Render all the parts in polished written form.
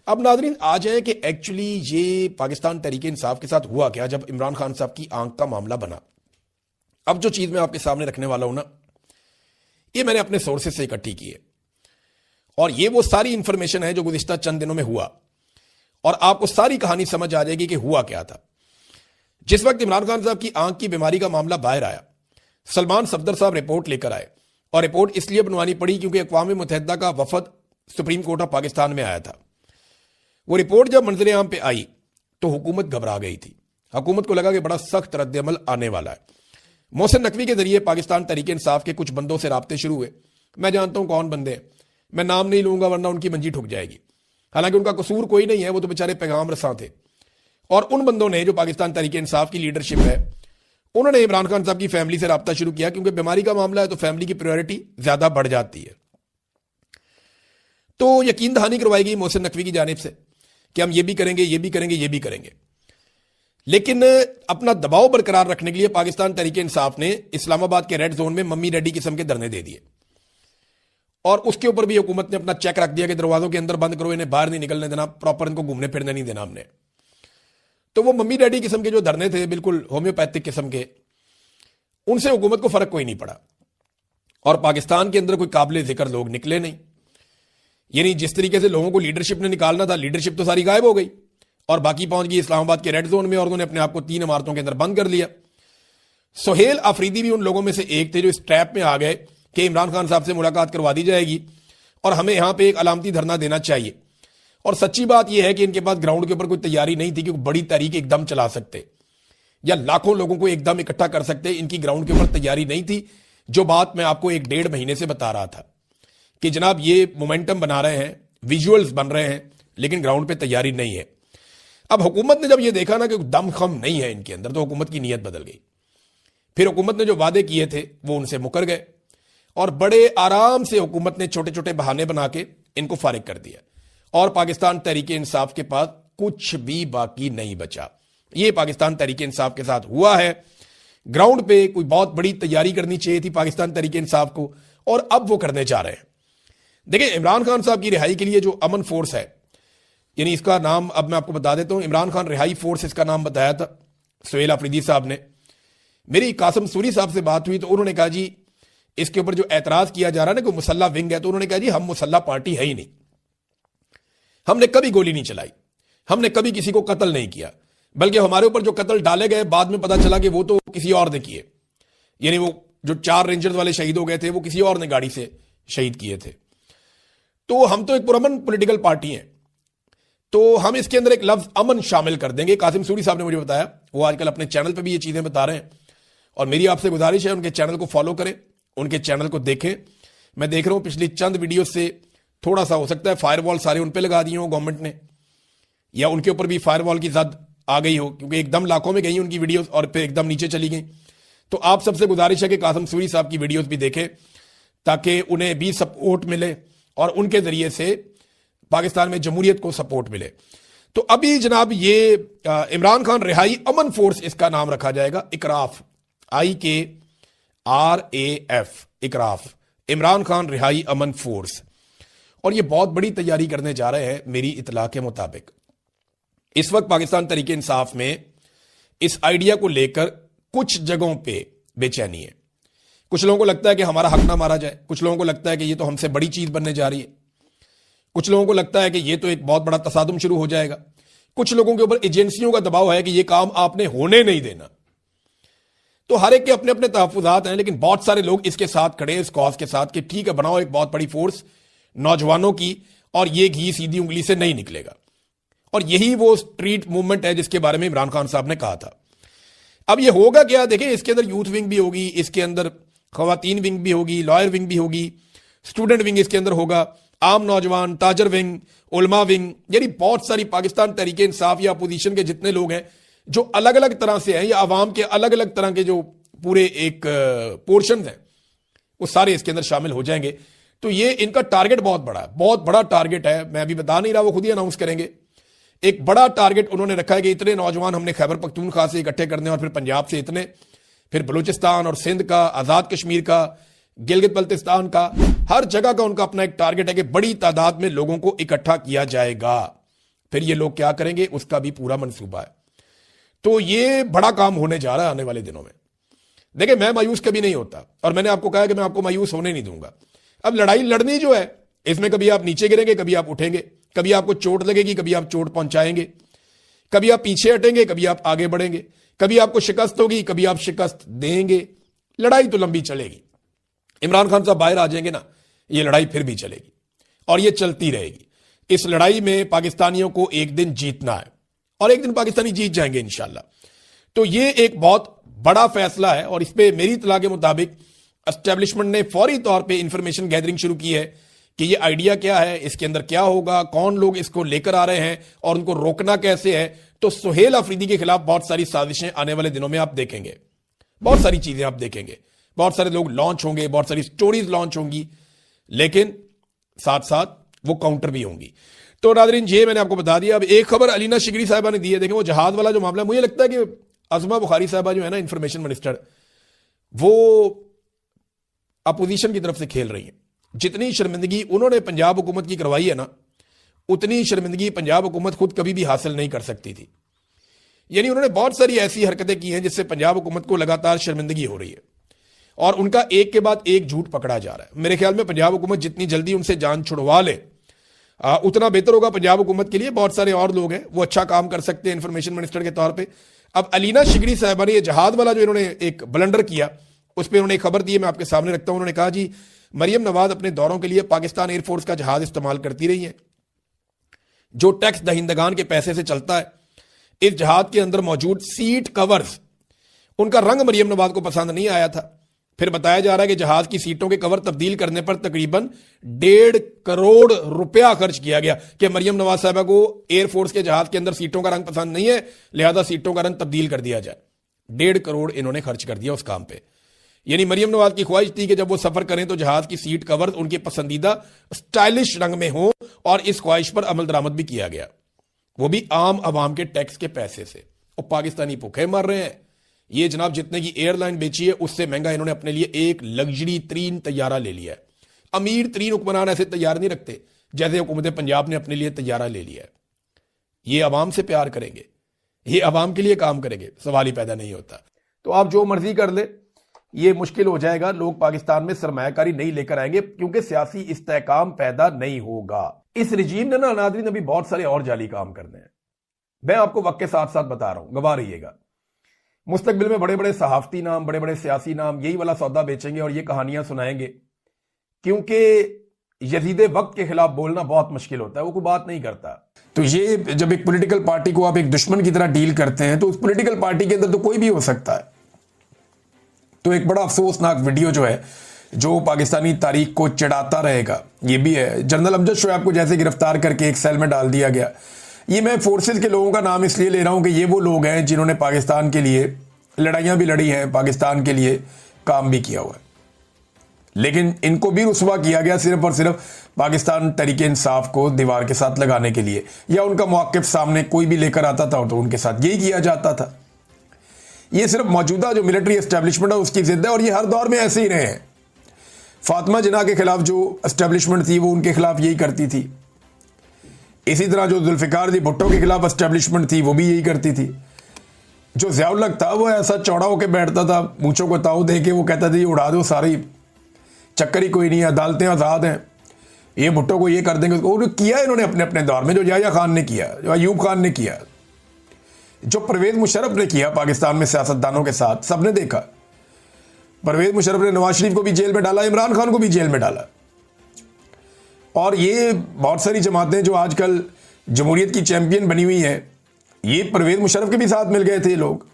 अब नाज़रीन आ जाए कि एक्चुअली ये पाकिस्तान तहरीक इंसाफ के साथ हुआ क्या जब इमरान खान साहब की आंख का मामला बना। अब जो चीज मैं आपके सामने रखने वाला हूं ना, ये मैंने अपने सोर्सेज से इकट्ठी की है और ये वो सारी इंफॉर्मेशन है जो गुज़िश्ता चंद दिनों में हुआ और आपको सारी कहानी समझ आ जाएगी कि हुआ क्या था। जिस वक्त इमरान खान साहब की आंख की बीमारी का मामला बाहर आया, सलमान सफदर साहब रिपोर्ट लेकर आए और रिपोर्ट इसलिए बनवानी पड़ी क्योंकि अक़वाम मुत्तहिदा का वफद सुप्रीम कोर्ट ऑफ पाकिस्तान में आया था। वो रिपोर्ट जब मंजर आम पे आई तो हुकूमत घबरा गई थी। हुकूमत को लगा कि बड़ा सख्त रद्द-ए-अमल आने वाला है। मोहसिन नकवी के जरिए पाकिस्तान तहरीक इंसाफ के कुछ बंदों से राब्ते शुरू हुए। मैं जानता हूं कौन बंदे हैं, मैं नाम नहीं लूंगा वरना उनकी मंजी ठुक जाएगी। हालांकि उनका कसूर कोई नहीं है, वो तो बेचारे पैगाम रसां थे। और उन बंदों ने जो पाकिस्तान तहरीक इंसाफ की लीडरशिप है, उन्होंने इमरान खान साहब की फैमिली से राब्ता शुरू किया क्योंकि बीमारी का मामला है तो फैमिली की प्रायोरिटी ज्यादा बढ़ जाती है। तो यकीन दहानी करवाई गई मोहसिन नकवी की जानिब से कि हम ये भी करेंगे, ये भी करेंगे, ये भी करेंगे। लेकिन अपना दबाव बरकरार रखने के लिए पाकिस्तान तहरीक इंसाफ ने इस्लामाबाद के रेड जोन में मम्मी डैडी किस्म के धरने दे दिए और उसके ऊपर भी हुकूमत ने अपना चेक रख दिया कि दरवाजों के अंदर बंद करो, इन्हें बाहर नहीं निकलने देना, प्रॉपर इनको घूमने फिरने नहीं देना हमने। तो वो मम्मी डैडी किस्म के जो धरने थे, बिल्कुल होम्योपैथिक किस्म के, उनसे हुकूमत को फर्क कोई नहीं पड़ा और पाकिस्तान के अंदर कोई काबिल जिक्र लोग निकले नहीं। यानी जिस तरीके से लोगों को लीडरशिप ने निकालना था, लीडरशिप तो सारी गायब हो गई और बाकी पहुंच गई इस्लामाबाद के रेड जोन में और उन्होंने अपने आप को 3 इमारतों के अंदर बंद कर लिया। सोहेल अफरीदी भी उन लोगों में से एक थे जो इस ट्रैप में आ गए कि इमरान खान साहब से मुलाकात करवा दी जाएगी और हमें यहां पे एक अलामती धरना देना चाहिए। और सच्ची बात यह है कि इनके पास ग्राउंड के ऊपर कोई तैयारी नहीं थी कि बड़ी तहरीक एकदम चला सकते या लाखों लोगों को एकदम इकट्ठा कर सकते। इनकी ग्राउंड के ऊपर तैयारी नहीं थी। जो बात मैं आपको 1-1.5 महीने से बता रहा था कि जनाब ये मोमेंटम बना रहे हैं, विजुअल्स बन रहे हैं, लेकिन ग्राउंड पे तैयारी नहीं है। अब हुकूमत ने जब ये देखा ना कि दम खम नहीं है इनके अंदर, तो हुकूमत की नीयत बदल गई। फिर हुकूमत ने जो वादे किए थे वो उनसे मुकर गए और बड़े आराम से हुकूमत ने छोटे छोटे बहाने बना के इनको फारिग कर दिया और पाकिस्तान तहरीक इंसाफ के पास कुछ भी बाकी नहीं बचा। ये पाकिस्तान तहरीक इंसाफ के साथ हुआ है। ग्राउंड पे कोई बहुत बड़ी तैयारी करनी चाहिए थी पाकिस्तान तहरीक इंसाफ को और अब वो करने जा रहे हैं। देखिए, इमरान खान साहब की रिहाई के लिए जो अमन फोर्स है, यानी इसका नाम अब मैं आपको बता देता हूं, इमरान खान रिहाई फोर्स इसका नाम बताया था सोहेल अफरीदी साहब ने। मेरी कासिम सूरी साहब से बात हुई तो उन्होंने कहा जी इसके ऊपर जो एतराज किया जा रहा है ना कि मुसल्ला विंग है, तो उन्होंने कहा जी हम मुसल्ला पार्टी है ही नहीं, हमने कभी गोली नहीं चलाई, हमने कभी किसी को कत्ल नहीं किया, बल्कि हमारे ऊपर जो कत्ल डाले गए बाद में पता चला कि वो तो किसी और ने किए। यानी वो जो 4 रेंजर्स वाले शहीद हो गए थे वो किसी और ने गाड़ी से शहीद किए थे। तो हम तो एक पुरअमन पॉलिटिकल पार्टी हैं, तो हम इसके अंदर एक लफ्ज अमन शामिल कर देंगे। कासिम सूरी साहब ने मुझे बताया, वो आजकल अपने चैनल पे भी ये चीजें बता रहे हैं और मेरी आपसे गुजारिश है उनके चैनल को फॉलो करें, उनके चैनल को देखें। मैं देख रहा हूं पिछली चंद वीडियो से थोड़ा सा हो सकता है फायरवॉल सारे उन पे लगा दिए हो गवर्नमेंट ने, या उनके ऊपर भी फायरवॉल की जद आ गई हो, क्योंकि एकदम लाखों में गई उनकी वीडियोस और फिर एकदम नीचे चली गई। तो आप सबसे गुजारिश है कि कासिम सूरी साहब की वीडियोस भी देखें ताकि उन्हें भी सपोर्ट मिले और उनके जरिए से पाकिस्तान में जमहूरियत को सपोर्ट मिले। तो अभी जनाब ये इमरान खान रिहाई अमन फोर्स इसका नाम रखा जाएगा, इकराफ, IKRAF, इकराफ, इमरान खान रिहाई अमन फोर्स। और ये बहुत बड़ी तैयारी करने जा रहे हैं मेरी इतला के मुताबिक। इस वक्त पाकिस्तान तहरीक इंसाफ में इस आइडिया को लेकर कुछ जगहों पे बेचैनी है। कुछ लोगों को लगता है कि हमारा हक ना मारा जाए, कुछ लोगों को लगता है कि ये तो हमसे बड़ी चीज बनने जा रही है, कुछ लोगों को लगता है कि ये तो एक बहुत बड़ा तसादुम शुरू हो जाएगा, कुछ लोगों के ऊपर एजेंसियों का दबाव है कि ये काम आपने होने नहीं देना। तो हर एक के अपने अपने तहफ्फुज़ात हैं, लेकिन बहुत सारे लोग इसके साथ खड़े हैं, इस कॉज के साथ कि ठीक है बनाओ एक बहुत बड़ी फोर्स नौजवानों की और ये घी सीधी उंगली से नहीं निकलेगा। और यही वो स्ट्रीट मूवमेंट है जिसके बारे में इमरान खान साहब ने कहा था। अब ये होगा क्या, देखें, इसके अंदर यूथ विंग भी होगी, इसके अंदर खवातीन विंग भी होगी, लॉयर विंग भी होगी, स्टूडेंट विंग इसके अंदर होगा, आम नौजवान, ताजर विंग, उलमा विंग, यानी बहुत सारी पाकिस्तान तहरीक इंसाफ या अपोजिशन के जितने लोग हैं जो अलग अलग तरह से हैं या अवाम के अलग अलग तरह के जो पूरे एक पोर्शन हैं वो सारे इसके अंदर शामिल हो जाएंगे। तो ये इनका टारगेट बहुत बड़ा है, बहुत बड़ा टारगेट है। मैं अभी बता नहीं रहा, वो खुद ही अनाउंस करेंगे। एक बड़ा टारगेट उन्होंने रखा है कि इतने नौजवान हमने खैबर पख्तूनख्वा से इकट्ठे करने और फिर पंजाब से इतने, फिर बलूचिस्तान और सिंध का, आजाद कश्मीर का, गिलगित बल्तिस्तान का, हर जगह का उनका अपना एक टारगेट है कि बड़ी तादाद में लोगों को इकट्ठा किया जाएगा। फिर ये लोग क्या करेंगे उसका भी पूरा मंसूबा है। तो ये बड़ा काम होने जा रहा है आने वाले दिनों में। देखिए, मैं मायूस कभी नहीं होता और मैंने आपको कहा कि मैं आपको मायूस होने नहीं दूंगा। अब लड़ाई लड़नी जो है इसमें कभी आप नीचे गिरेंगे, कभी आप उठेंगे, कभी आपको चोट लगेगी, कभी आप चोट पहुंचाएंगे, कभी आप पीछे हटेंगे, कभी आप आगे बढ़ेंगे, कभी आपको शिकस्त होगी, कभी आप शिकस्त देंगे। लड़ाई तो लंबी चलेगी। इमरान खान साहब बाहर आ जाएंगे ना, ये लड़ाई फिर भी चलेगी और ये चलती रहेगी। इस लड़ाई में पाकिस्तानियों को एक दिन जीतना है और एक दिन पाकिस्तानी जीत जाएंगे इंशाल्लाह। तो ये एक बहुत बड़ा फैसला है और इस पे मेरी इत्तला के मुताबिक एस्टेब्लिशमेंट ने फौरी तौर पे इंफॉर्मेशन गैदरिंग शुरू की है कि ये आइडिया क्या है, इसके अंदर क्या होगा, कौन लोग इसको लेकर आ रहे हैं और उनको रोकना कैसे है। तो सुहेल अफरीदी के खिलाफ बहुत सारी साजिशें आने वाले दिनों में आप देखेंगे, बहुत सारी चीजें आप देखेंगे, बहुत सारे लोग लॉन्च होंगे, बहुत सारी स्टोरीज लॉन्च होंगी, लेकिन साथ साथ वो काउंटर भी होंगी। तो नादरीन, ये मैंने आपको बता दिया। अब एक खबर अलीना शिगरी साहिबा ने दी है। देखें, वो जहाज वाला जो मामला है, मुझे लगता है कि अज़मा बुखारी साहिबा जो है ना इंफॉर्मेशन मिनिस्टर, वो अपोजिशन की तरफ से खेल रही हैं। जितनी शर्मिंदगी उन्होंने पंजाब हुकूमत की करवाई है ना, उतनी शर्मिंदगी पंजाब हुकूमत खुद कभी भी हासिल नहीं कर सकती थी। यानी उन्होंने बहुत सारी ऐसी हरकतें की हैं जिससे पंजाब हुकूमत को लगातार शर्मिंदगी हो रही है और उनका एक के बाद एक झूठ पकड़ा जा रहा है। मेरे ख्याल में पंजाब हुकूमत जितनी जल्दी उनसे जान छुड़वा ले उतना बेहतर होगा पंजाब हुकूमत के लिए। बहुत सारे और लोग हैं वो अच्छा काम कर सकते हैं इंफॉर्मेशन मिनिस्टर के तौर पे। अब अलीना शिगरी साहिबा ने ये जहाज वाला जो इन्होंने एक ब्लंडर किया, उस पर उन्होंने एक खबर दी है, मैं आपके सामने रखता हूं। उन्होंने कहा जी, मरियम नवाज अपने दौरों के लिए पाकिस्तान एयरफोर्स का जहाज इस्तेमाल करती रही है जो टैक्स दहिंदगान के पैसे से चलता है। इस जहाज के अंदर मौजूद सीट कवर्स, उनका रंग मरियम नवाज को पसंद नहीं आया था। फिर बताया जा रहा है कि जहाज की सीटों के कवर तब्दील करने पर तकरीबन 1.5 करोड़ रुपया खर्च किया गया कि मरियम नवाज साहबा को एयरफोर्स के जहाज के अंदर सीटों का रंग पसंद नहीं है, लिहाजा सीटों का रंग तब्दील कर दिया जाए। 1.5 करोड़ इन्होंने खर्च कर दिया उस काम पे। यानी मरियम नवाज की ख्वाहिश थी कि जब वो सफर करें तो जहाज की सीट कवर उनके पसंदीदा स्टाइलिश रंग में हो और इस ख्वाहिश पर अमल दरामद भी किया गया, वो भी आम आवाम के टैक्स के पैसे से। और पाकिस्तानी भूखे मर रहे हैं। ये जनाब जितने की एयरलाइन बेची है उससे महंगा इन्होंने अपने लिए एक लग्जरी तरीन तैयारा ले लिया है। अमीर तरीन हुक्मरान ऐसे तैयार नहीं रखते जैसे हुकूमत पंजाब ने अपने लिए तैयारा ले लिया है। ये अवाम से प्यार करेंगे, ये अवाम के लिए काम करेंगे, सवाल ही पैदा नहीं होता। तो आप जो मर्जी कर ले, ये मुश्किल हो जाएगा। लोग पाकिस्तान में सरमायाकारी नहीं लेकर आएंगे क्योंकि सियासी इस्तेहकाम पैदा नहीं होगा। इस रजीम ने ना नाज़रीन अभी बहुत सारे और जाली काम करने हैं। मैं आपको वक्त के साथ साथ बता रहा हूं, गवाह रहिएगा। मुस्तकबिल में बड़े बड़े सहाफती नाम, बड़े बड़े सियासी नाम यही वाला सौदा बेचेंगे और ये कहानियां सुनाएंगे, क्योंकि यजीद वक्त के खिलाफ बोलना बहुत मुश्किल होता है, वो कोई बात नहीं करता। तो ये जब एक पॉलिटिकल पार्टी को आप एक दुश्मन की तरह डील करते हैं तो उस पॉलिटिकल पार्टी के अंदर तो कोई भी हो सकता है। तो एक बड़ा अफसोसनाक वीडियो जो है, जो पाकिस्तानी तारीख को चिढ़ाता रहेगा, ये भी है। जनरल अमजद शोएब को जैसे गिरफ्तार करके एक सेल में डाल दिया गया। ये मैं फोर्सेस के लोगों का नाम इसलिए ले रहा हूं कि ये वो लोग हैं जिन्होंने पाकिस्तान के लिए लड़ाइयां भी लड़ी हैं, पाकिस्तान के लिए काम भी किया हुआ है, लेकिन इनको भी रुस्वा किया गया सिर्फ और सिर्फ पाकिस्तान तहरीके इंसाफ को दीवार के साथ लगाने के लिए, या उनका मौक़िफ़ सामने कोई भी लेकर आता था तो उनके साथ यही किया जाता था। ये सिर्फ मौजूदा जो मिलिट्री एस्टेब्लिशमेंट है उसकी जिद है और ये हर दौर में ऐसे ही रहे हैं। फातिमा जिन्ना के खिलाफ जो एस्टेब्लिशमेंट थी वो उनके खिलाफ यही करती थी। इसी तरह जो जुल्फिकार जी भुट्टो के खिलाफ एस्टेब्लिशमेंट थी वो भी यही करती थी। जो ज़ियाउल हक था वो ऐसा चौड़ा होकर बैठता था, मूंछों को ताऊ दे के वो कहता था ये उड़ा दो सारी, चक्कर ही कोई नहीं है, अदालतें आज़ाद हैं, ये भुट्टो को ये कर देंगे। उसको किया इन्होंने अपने अपने दौर में, जो याह्या खान ने किया, जो अयूब खान ने किया, जो परवेज मुशर्रफ ने किया पाकिस्तान में सियासतदानों के साथ, सबने देखा। परवेज मुशर्रफ ने नवाज शरीफ को भी जेल में डाला, इमरान खान को भी जेल में डाला। और ये बहुत सारी जमातें जो आजकल जमहूरियत की चैंपियन बनी हुई हैं, ये परवेज मुशर्रफ के भी साथ मिल गए थे लोग,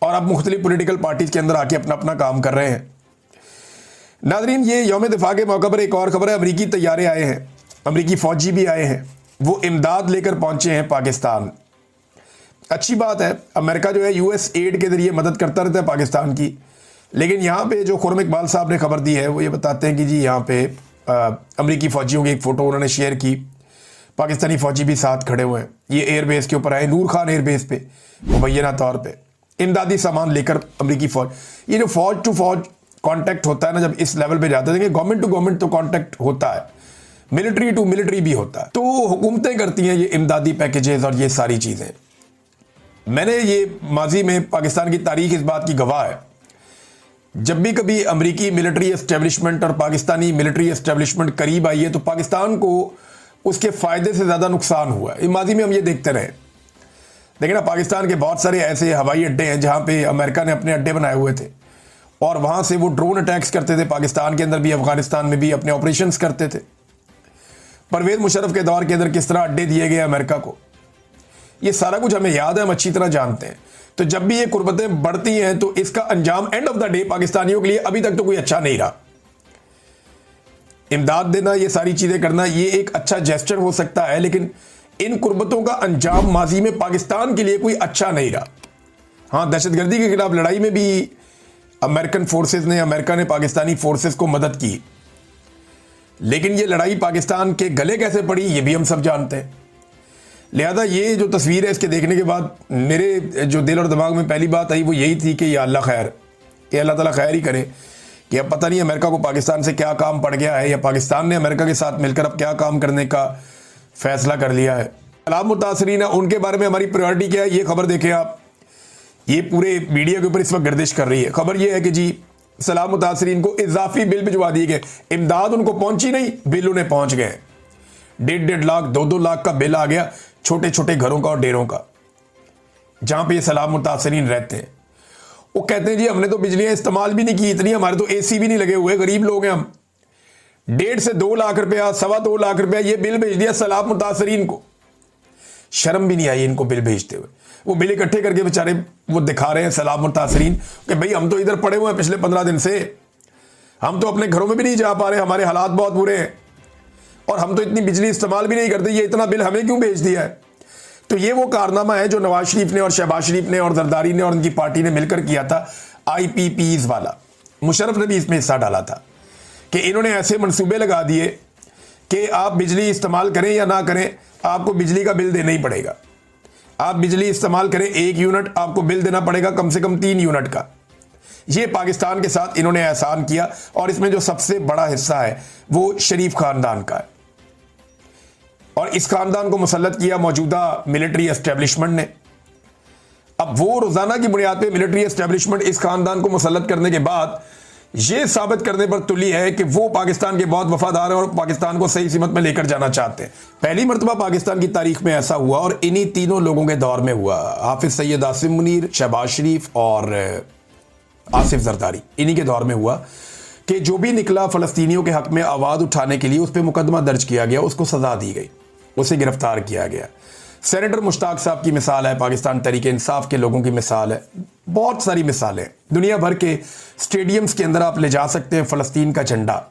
और अब मुख्तलिफ पॉलिटिकल पार्टीज के अंदर आके अपना अपना काम कर रहे हैं। नाज़रीन, ये यौम दिफा के मौके पर एक और खबर है। अमरीकी तैयारे आए हैं, अमरीकी फौजी भी आए हैं, वो इमदाद लेकर पहुंचे हैं पाकिस्तान। अच्छी बात है, अमेरिका जो है यूएस एड के जरिए मदद करता रहता है पाकिस्तान की, लेकिन यहाँ पे जो खुर्रम इकबाल साहब ने खबर दी है वो ये बताते हैं कि जी यहाँ पे अमरीकी फ़ौजियों की एक फ़ोटो उन्होंने शेयर की, पाकिस्तानी फ़ौजी भी साथ खड़े हुए हैं। ये एयरबेस के ऊपर आए, नूर खान एयरबेस पे मुबैना तौर पे इमदादी सामान लेकर अमरीकी फ़ौज। ये जो फ़ौज टू फ़ौज कॉन्टैक्ट होता है ना, जब इस लेवल पे जाते हैं, देखिए गवर्नमेंट टू गवर्नमेंट तो कॉन्टैक्ट होता है, मिलिट्री टू मिलिट्री भी होता है। तो हुकूमतें करती हैं ये इमदादी पैकेजेस और ये सारी चीजें। मैंने ये माजी में पाकिस्तान की तारीख इस बात की गवाह है, जब भी कभी अमेरिकी मिलिट्री एस्टेब्लिशमेंट और पाकिस्तानी मिलिट्री एस्टेब्लिशमेंट करीब आई है तो पाकिस्तान को उसके फायदे से ज्यादा नुकसान हुआ है। माजी में हम ये देखते रहे। देखिए ना, पाकिस्तान के बहुत सारे ऐसे हवाई अड्डे हैं जहां पे अमेरिका ने अपने अड्डे बनाए हुए थे और वहां से वो ड्रोन अटैक्स करते थे, पाकिस्तान के अंदर भी अफगानिस्तान में भी अपने ऑपरेशंस करते थे। परवेज मुशर्रफ के दौर के अंदर किस तरह अड्डे दिए गए अमेरिका को, ये सारा कुछ हमें याद है, हम अच्छी तरह जानते हैं। तो जब भी ये कुर्बतें बढ़ती हैं तो इसका अंजाम एंड ऑफ द डे पाकिस्तानियों के लिए अभी तक तो कोई अच्छा नहीं रहा। इमदाद देना, ये सारी चीजें करना, ये एक अच्छा जेस्चर हो सकता है, लेकिन इन कुर्बतों का अंजाम माजी में पाकिस्तान के लिए कोई अच्छा नहीं रहा। हाँ, दहशतगर्दी के खिलाफ लड़ाई में भी अमेरिकन फोर्सेस ने, अमेरिका ने पाकिस्तानी फोर्सेस को मदद की, लेकिन ये लड़ाई पाकिस्तान के गले कैसे पड़ी ये भी हम सब जानते हैं। लिहाजा ये जो तस्वीर है, इसके देखने के बाद मेरे जो दिल और दिमाग में पहली बात आई वो यही थी कि या अल्लाह खैर, ये अल्लाह ताला खैर ही करे कि अब पता नहीं अमेरिका को पाकिस्तान से क्या काम पड़ गया है, या पाकिस्तान ने अमेरिका के साथ मिलकर अब क्या काम करने का फैसला कर लिया है। सलाम मुतासरीन, उनके बारे में हमारी प्रायोरिटी क्या है, ये खबर देखें आप। ये पूरे मीडिया के ऊपर इस वक्त गर्दिश कर रही है। खबर ये है कि जी सलाम मुतासरीन को इजाफी बिल भिजवा दिए गए। इमदाद उनको पहुंची नहीं, बिल उन्हें पहुंच गए। 1.5 लाख 2-2 लाख का बिल आ गया छोटे छोटे घरों का और डेरों का, जहां पे ये सलाम मुतासरीन रहते हैं। वो कहते हैं जी हमने तो बिजलियां इस्तेमाल भी नहीं की इतनी, हमारे तो एसी भी नहीं लगे हुए, गरीब लोग हैं हम। 1.5 से 2 लाख रुपया, 2.25 लाख रुपया ये बिल भेज दिया सलाम मुतासरीन को। शर्म भी नहीं आई इनको बिल भेजते हुए। वो बिल इकट्ठे करके बेचारे वो दिखा रहे हैं सलाम मुतासरीन कि भाई हम तो इधर पड़े हुए हैं पिछले 15 दिन से, हम तो अपने घरों में भी नहीं जा पा रहे, हमारे हालात बहुत बुरे हैं और हम तो इतनी बिजली इस्तेमाल भी नहीं करते, ये इतना बिल हमें क्यों भेज दिया है। तो ये वो कारनामा है जो नवाज शरीफ ने और शहबाज शरीफ ने और जरदारी ने और उनकी पार्टी ने मिलकर किया था, IPPs वाला। मुशर्रफ ने भी इसमें हिस्सा डाला था कि इन्होंने ऐसे मंसूबे लगा दिए कि आप बिजली इस्तेमाल करें या ना करें, आपको बिजली का बिल देना ही पड़ेगा। आप बिजली इस्तेमाल करें 1 यूनिट, आपको बिल देना पड़ेगा कम से कम 3 यूनिट का। ये पाकिस्तान के साथ इन्होंने एहसान किया और इसमें जो सबसे बड़ा हिस्सा है वो शरीफ खानदान का है और इस खानदान को मुसल्लत किया मौजूदा मिलिट्री एस्टेब्लिशमेंट ने। अब वो रोजाना की बुनियाद पे मिलिट्री एस्टेब्लिशमेंट इस खानदान को मुसल्लत करने के बाद ये साबित करने पर तुली है कि वो पाकिस्तान के बहुत वफादार हैं और पाकिस्तान को सही सिमत में लेकर जाना चाहते हैं। पहली मरतबा पाकिस्तान की तारीख में ऐसा हुआ और इन्हीं तीनों लोगों के दौर में हुआ, हाफिज सैयद आसिम मुनीर, शहबाज शरीफ और आसिफ जरदारी, इन्हीं के दौर में हुआ कि जो भी निकला फलस्तीनियों के हक में आवाज उठाने के लिए उस पर मुकदमा दर्ज किया गया, उसको सजा दी गई, उसे गिरफ्तार किया गया। सेनेटर मुश्ताक साहब की मिसाल है, पाकिस्तान तहरीक इंसाफ के लोगों की मिसाल है, बहुत सारी मिसालें। दुनिया भर के स्टेडियम्स के अंदर आप ले जा सकते हैं फलस्तीन का झंडा,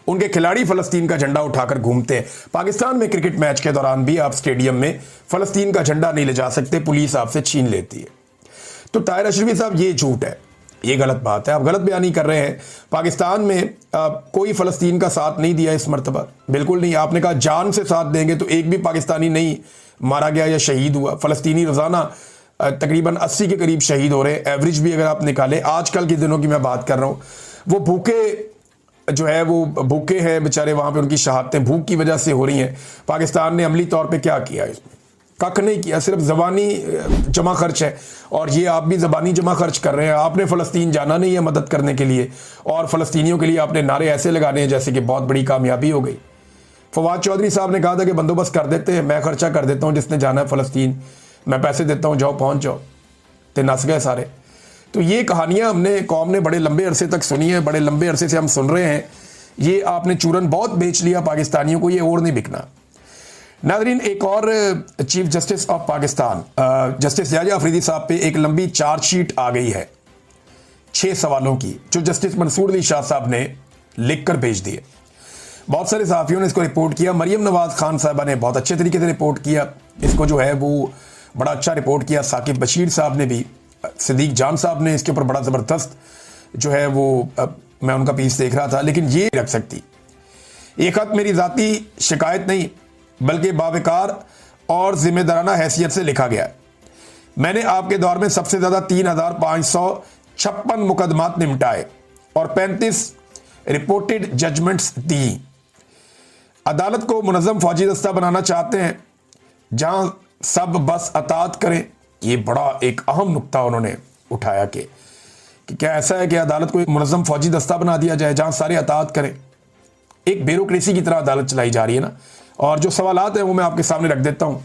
उनके खिलाड़ी फलस्तीन का झंडा उठाकर घूमते हैं। पाकिस्तान में क्रिकेट मैच के दौरान भी आप स्टेडियम में फलस्तीन का झंडा नहीं ले जा सकते, पुलिस आपसे छीन लेती है। तो ताहिर अशरफी साहब, ये झूठ है, ये गलत बात है, आप गलत बयानी कर रहे हैं। पाकिस्तान में कोई फलस्तीन का साथ नहीं दिया इस मरतबा, बिल्कुल नहीं। आपने कहा जान से साथ देंगे, तो एक भी पाकिस्तानी नहीं मारा गया या शहीद हुआ। फलस्तीनी रोजाना तकरीबन 80 के करीब शहीद हो रहे हैं, एवरेज भी अगर आप निकालें। आजकल के दिनों की मैं बात कर रहा हूँ, वो भूखे जो है वो भूखे हैं बेचारे, वहां पे उनकी शहादतें भूख की वजह से हो रही हैं। पाकिस्तान ने अमली तौर पे क्या किया, इसमें कख नहीं किया, सिर्फ ज़बानी जमा खर्च है। और ये आप भी ज़बानी जमा खर्च कर रहे हैं। आपने फ़लस्तीन जाना नहीं है मदद करने के लिए और फ़लस्तीनियों के लिए आपने नारे ऐसे लगाने हैं जैसे कि बहुत बड़ी कामयाबी हो गई। फवाद चौधरी साहब ने कहा था कि बंदोबस्त कर देते हैं, मैं खर्चा कर देता हूँ, जिसने जाना है फ़लस्तीन मैं पैसे देता हूँ, जाओ पहुँच जाओ, तो नस गए सारे। तो ये कहानियाँ हमने कौम ने बड़े लंबे अरसे तक सुनी है, बड़े लंबे अरसे से हम सुन रहे हैं। ये आपने चूरन बहुत बेच लिया पाकिस्तानियों को, ये और नहीं बिकना। नाज़रीन, एक और chief justice of Pakistan justice Yahya Afridi साहब पे एक लंबी चार्जशीट आ गई है 6 सवालों की, जो जस्टिस मंसूर अली शाह साहब ने लिख कर भेज दिए। बहुत सारे सहाफ़ियों ने इसको रिपोर्ट किया। मरियम नवाज खान साहबा ने बहुत अच्छे तरीके से रिपोर्ट किया इसको, जो है वो बड़ा अच्छा रिपोर्ट किया। साकिब बशीर साहब ने भी, सिद्दीक जान साहब ने इसके ऊपर बड़ा ज़बरदस्त जो है वो मैं उनका पीस देख रहा था। लेकिन ये रख सकती, ये खत मेरी ज़ाती शिकायत नहीं बल्कि बावकार और जिम्मेदाराना हैसियत से लिखा गया। मैंने आपके दौर में सबसे ज़्यादा 3556 मुकदमात निपटाए और 35 रिपोर्टेड जजमेंट्स दी। अदालत को मुनज़्ज़म फौजी दस्ता बनाना चाहते हैं जहां सब बस अतात करें। ये बड़ा एक अहम नुक्ता उन्होंने उठाया कि क्या ऐसा है कि अदालत को एक मुनज़्ज़म फौजी दस्ता बना दिया जाए जहां सारे अतात करें। एक ब्यूरोक्रेसी की तरह अदालत चलाई जा रही है ना। और जो सवालात हैं वो मैं आपके सामने रख देता हूं।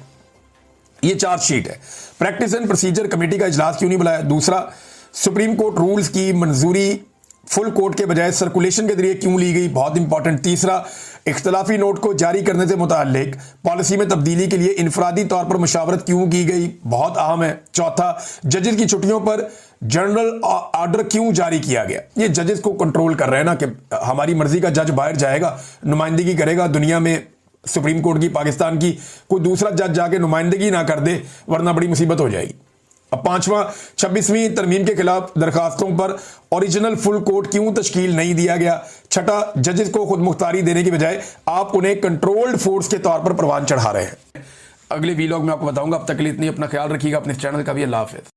ये चार्जशीट है। प्रैक्टिस एंड प्रोसीजर कमेटी का इजलास क्यों नहीं बुलाया? दूसरा, सुप्रीम कोर्ट रूल्स की मंजूरी फुल कोर्ट के बजाय सर्कुलेशन के जरिए क्यों ली गई? बहुत इंपॉर्टेंट। तीसरा, इख्तलाफी नोट को जारी करने से मुताल्लिक पॉलिसी में तब्दीली के लिए इनफरादी तौर पर मुशावरत क्यों की गई? बहुत अहम है। चौथा, जजेस की छुट्टियों पर जनरल ऑर्डर क्यों जारी किया गया? ये जजेस को कंट्रोल कर रहे हैं ना कि हमारी मर्जी का जज बाहर जाएगा, नुमाइंदगी करेगा दुनिया में सुप्रीम कोर्ट की, पाकिस्तान की, कोई दूसरा जज जाके नुमाइंदगी ना कर दे वरना बड़ी मुसीबत हो जाएगी। अब पांचवा, 26वीं तरमीम के खिलाफ दरखास्तों पर ओरिजिनल फुल कोर्ट क्यों तश्कील नहीं दिया गया? छठा, जजेस को खुद मुख्तारी देने की बजाय आप उन्हें कंट्रोल्ड फोर्स के तौर पर परवान चढ़ा रहे हैं। अगले वीलॉग में आपको बताऊंगा। अब तक के लिए इतनी, अपना ख्याल रखिएगा, अपने चैनल का भी। अल्लाह हाफिज़।